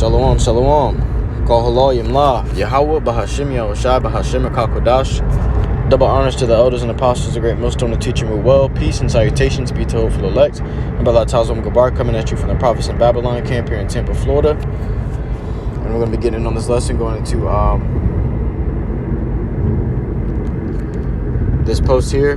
Shalom, shalom. Call HALALYAM La. YAHAWAH, BAHASHAM, YAHAWASHI, BAHASHAM, QADASH. Double honors to the elders and apostles of the great MILLSTONE to teach you well. Peace and salutations be to hopeful elect. And Brother Tazom Gabar coming at you from the prophets in Babylon camp here in Tampa, Florida. And we're going to be getting in on this lesson, going into this post here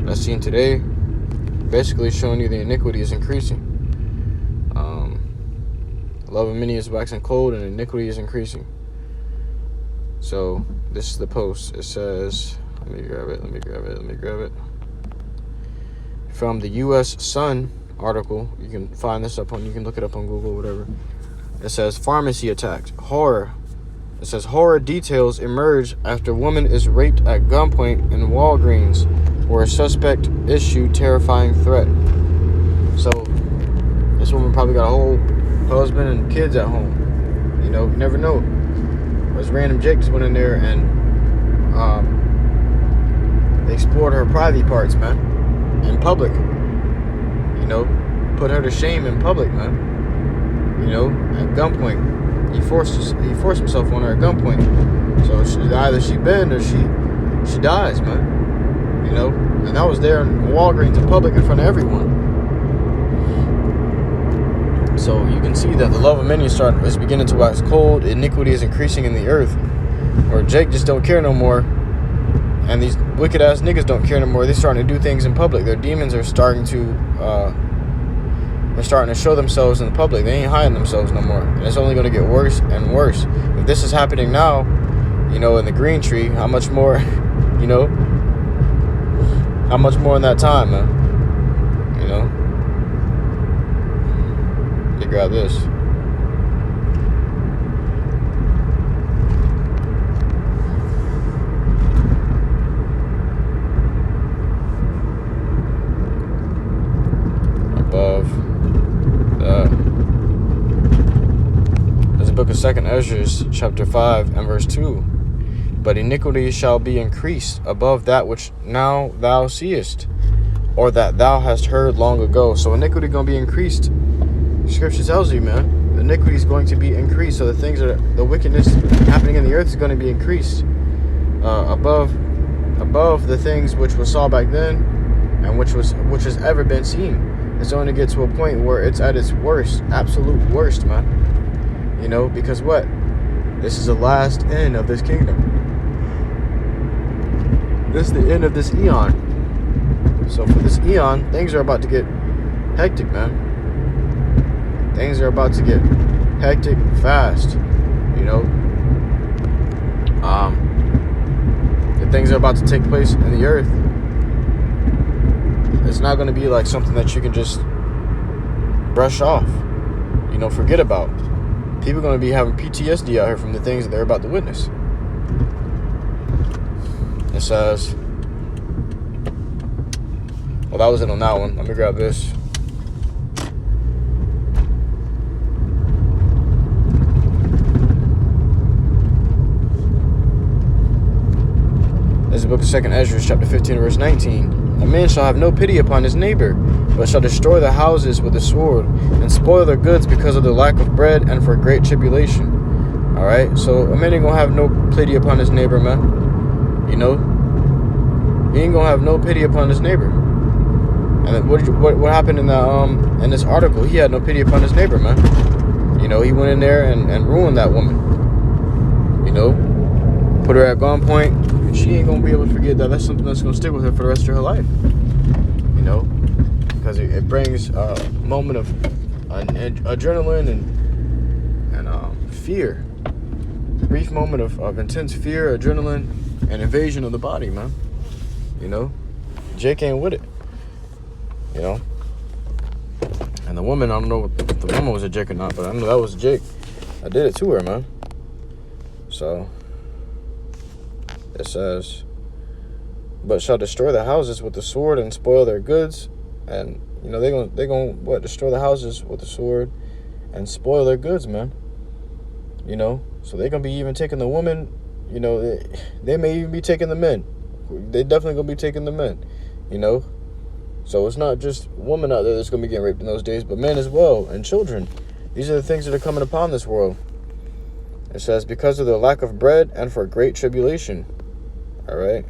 that's seen today, basically showing you the iniquity is increasing. Love of many is waxing cold, and iniquity is increasing. So this is the post. It says, let me grab it. From the U.S. Sun article, you can find this up on, you can look it up on Google, whatever. It says, pharmacy attacked. Horror. It says, horror details emerge after woman is raped at gunpoint in Walgreens, where a suspect issued terrifying threat. So this woman probably got a whole husband and kids at home. You know, you never know. This random Jake just went in there and they explored her private parts, man, in public. You know, put her to shame in public, man. You know, at gunpoint. He forced himself on her at gunpoint. So either she bend or she dies, man. You know, and that was there in Walgreens in public in front of everyone. So you can see that the love of many is beginning to wax cold. Iniquity is increasing in the earth. Or Jake just don't care no more. And these wicked ass niggas don't care no more. They're starting to do things in public. Their demons are starting to show themselves in the public. They ain't hiding themselves no more. And it's only going to get worse and worse. If this is happening now, you know, in the green tree, how much more, you know, how much more in that time, man? You know? You grab this. Above that. There's a book of 2nd Ezra, chapter 5 and verse 2. But iniquity shall be increased above that which now thou seest, or that thou hast heard long ago. So iniquity gonna be increased. Scripture tells you, man, the iniquity is going to be increased. So the wickedness happening in the earth is going to be increased above the things which was saw back then, and which has ever been seen. It's going to get to a point where it's at its worst, absolute worst, man. You know, because what? This is the last end of this kingdom. This is the end of this eon. So for this eon, things are about to get hectic, man. Things are about to get hectic fast, you know. The things are about to take place in the earth. It's not going to be like something that you can just brush off, you know, forget about. People are going to be having PTSD out here from the things that they're about to witness. It says, well, that was it on that one. Let me grab this. This is the book of 2nd Ezra, chapter 15, verse 19. A man shall have no pity upon his neighbor, but shall destroy the houses with the sword, and spoil their goods because of the lack of bread and for great tribulation. Alright, so a man ain't gonna have no pity upon his neighbor, man. You know? He ain't gonna have no pity upon his neighbor. And then what happened in the in this article? He had no pity upon his neighbor, man. You know, he went in there and ruined that woman. You know? Put her at gunpoint. She ain't gonna be able to forget that. That's something that's gonna stick with her for the rest of her life. You know, because it brings a moment of adrenaline and fear. A brief moment of intense fear, adrenaline, and invasion of the body, man. You know, Jake ain't with it. You know, and the woman, I don't know if the woman was a Jake or not, but I know that was Jake. I did it to her, man. So. It says, but shall destroy the houses with the sword and spoil their goods. And, you know, they're gonna destroy the houses with the sword and spoil their goods, man. You know, so they're going to be even taking the woman, you know, they may even be taking the men. They definitely going to be taking the men, you know. So it's not just women out there that's going to be getting raped in those days, but men as well, and children. These are the things that are coming upon this world. It says, because of the lack of bread and for great tribulation. All right?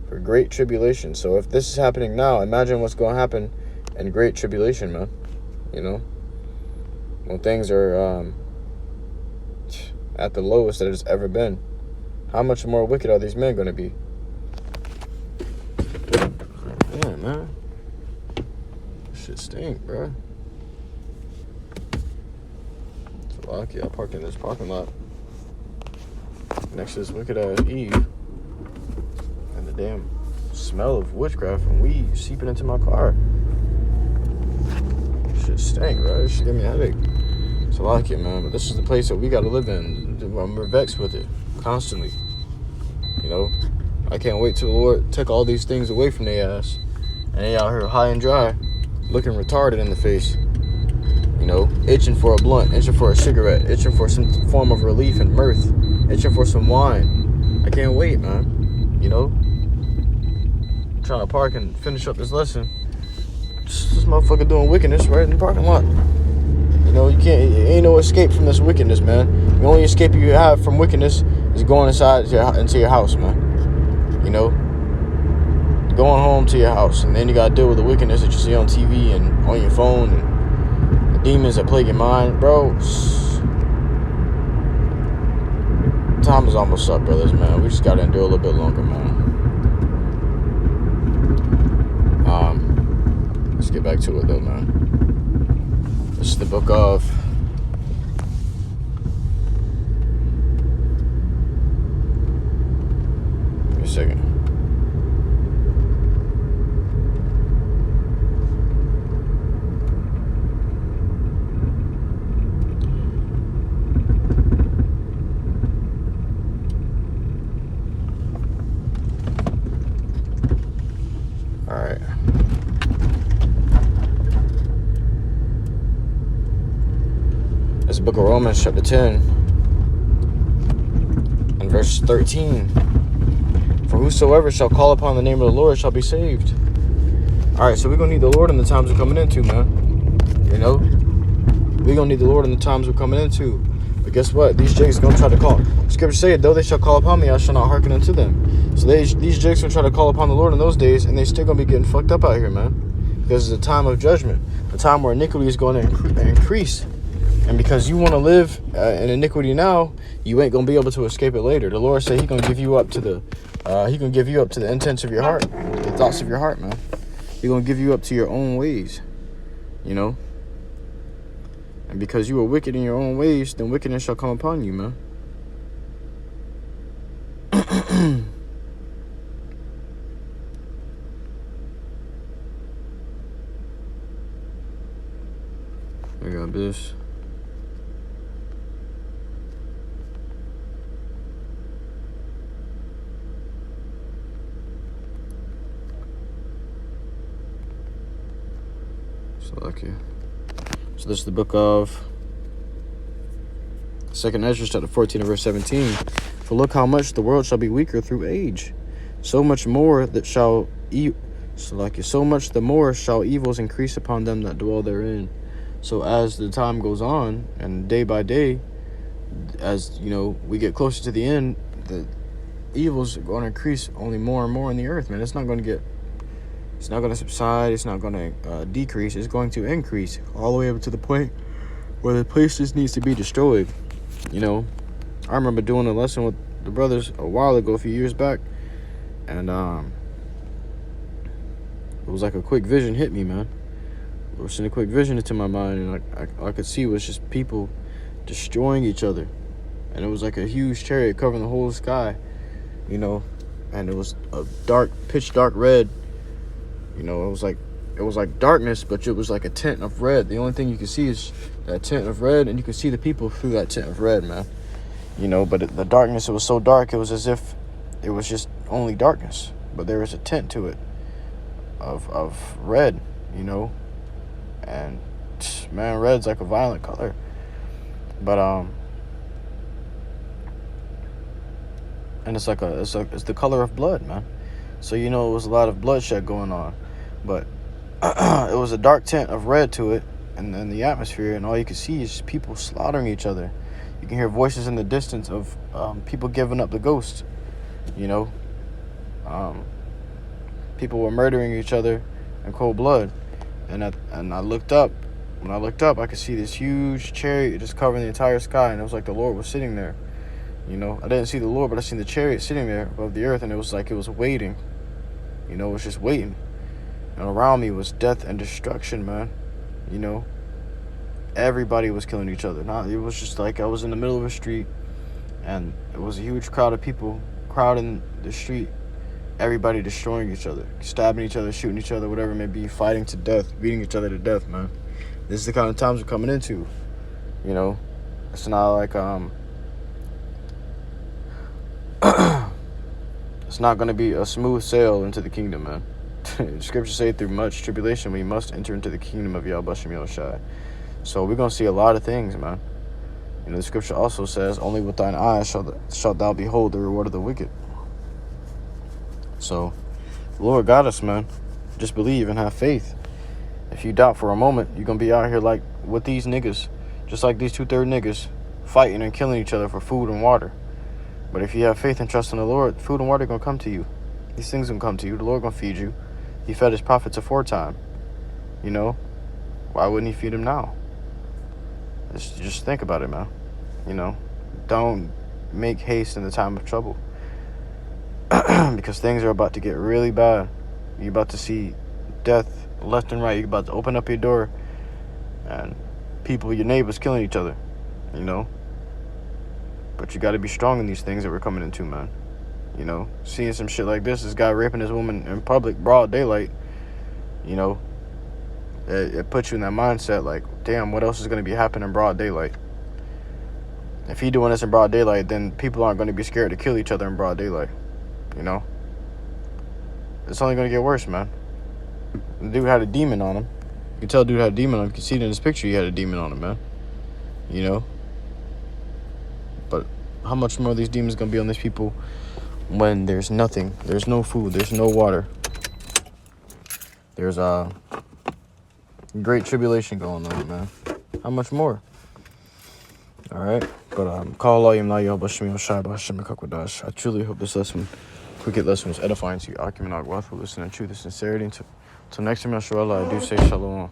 For great tribulation. So if this is happening now, imagine what's going to happen in great tribulation, man. You know? When things are at the lowest that it's ever been. How much more wicked are these men going to be? Yeah, man. Shit stink, bro. It's lucky I parked in this parking lot next to this wicked ass Eve, and the damn smell of witchcraft and weed seeping into my car. Shit stink, bro. This shit give me a headache. It's lucky, man. But this is the place that we gotta live in. I'm vexed with it constantly. You know, I can't wait till the Lord take all these things away from their ass, and they out here high and dry, looking retarded in the face. You know, itching for a blunt, itching for a cigarette, itching for some form of relief and mirth, itching for some wine. I can't wait, man. You know, I'm trying to park and finish up this lesson. This motherfucker doing wickedness right in the parking lot. You know, ain't no escape from this wickedness, man. The only escape you have from wickedness is going into your house, man. You know, going home to your house, and then you gotta deal with the wickedness that you see on TV and on your phone, and the demons that plague your mind, bro. Time is almost up, brothers, man. We just gotta endure a little bit longer, man. Let's get back to it, though, man. This is the book of give me a second. All right. It's the book of Romans, chapter 10, and verse 13. For whosoever shall call upon the name of the Lord shall be saved. All right, so we're going to need the Lord in the times we're coming into, man. You know? We're going to need the Lord in the times we're coming into. But guess what? These jakes going to try to call. Scripture say, though they shall call upon me, I shall not hearken unto them. So these jakes will try to call upon the Lord in those days, and they still going to be getting fucked up out here, man. Because it's a time of judgment. A time where iniquity is going to increase. And because you want to live in iniquity now, you ain't gonna be able to escape it later. The Lord said He gonna give you up to the, intents of your heart, the thoughts of your heart, man. He gonna give you up to your own ways, you know. And because you are wicked in your own ways, then wickedness shall come upon you, man. I got this. So this is the book of 2nd Ezra, chapter 14 and verse 17. For look how much the world shall be weaker through age, so much more that so much the more shall evils increase upon them that dwell therein. So as the time goes on, and day by day, as you know, we get closer to the end, the evils are going to increase only more and more in the earth, man. It's not going to subside. It's not going to decrease. It's going to increase all the way up to the point where the place just needs to be destroyed. You know, I remember doing a lesson with the brothers a while ago, a few years back, and it was like a quick vision hit me, man. It was a quick vision into my mind, and I could see it was just people destroying each other, and it was like a huge chariot covering the whole sky, you know, and it was a pitch dark red. You know, it was like darkness, but it was like a tint of red. The only thing you can see is that tint of red, and you can see the people through that tint of red, man. You know, but the darkness, it was so dark, it was as if it was just only darkness, but there was a tint to it of red, you know. And man, red's like a violent color. But and it's the color of blood, man. So you know, it was a lot of bloodshed going on. But it was a dark tint of red to it, in the atmosphere, and all you can see is people slaughtering each other. You can hear voices in the distance of people giving up the ghost. You know, people were murdering each other in cold blood. And I looked up. When I looked up, I could see this huge chariot just covering the entire sky, and it was like the Lord was sitting there. You know, I didn't see the Lord, but I seen the chariot sitting there above the earth, and it was like it was waiting. You know, it was just waiting. And around me was death and destruction, man. You know, everybody was killing each other. It was just like I was in the middle of a street, and it was a huge crowd of people crowding the street. Everybody destroying each other, stabbing each other, shooting each other, whatever it may be, fighting to death, beating each other to death, man. This is the kind of times we're coming into. You know, it's not like it's not going to be a smooth sail into the kingdom, man. Scriptures say through much tribulation we must enter into the kingdom of YAHAWASHI. So we're going to see a lot of things, man. You know, the scripture also says, only with thine eyes shalt thou behold the reward of the wicked. So the Lord got us, man. Just believe and have faith. If you doubt for a moment, you're going to be out here like with these niggas, just like these 2/3 niggas, fighting and killing each other for food and water. But if you have faith and trust in the Lord, food and water going to come to you. These things going to come to you. The Lord going to feed you. He fed his prophets aforetime. You know, why wouldn't he feed them now? Just think about it, man. You know, don't make haste in the time of trouble. Because things are about to get really bad. You're about to see death left and right. You're about to open up your door and people, your neighbors, killing each other, you know. But you got to be strong in these things that we're coming into, man. You know, seeing some shit like this guy raping this woman in public, broad daylight, you know, it puts you in that mindset like, damn, what else is going to be happening in broad daylight? If he doing this in broad daylight, then people aren't going to be scared to kill each other in broad daylight. You know, it's only going to get worse, man. The dude had a demon on him. You can tell dude had a demon on him. You can see it in his picture. He had a demon on him, man. You know, but how much more of these demons going to be on these people when there's nothing? There's no food. There's no water. There's a great tribulation going on, man. How much more? All right, but HALALYAM, YAHAWASHI, QADASH. I truly hope this lesson, quick lesson, was edifying to you. Akim and Agwath, for listening to truth and sincerity. Until next time, inshallah, I do say shalom.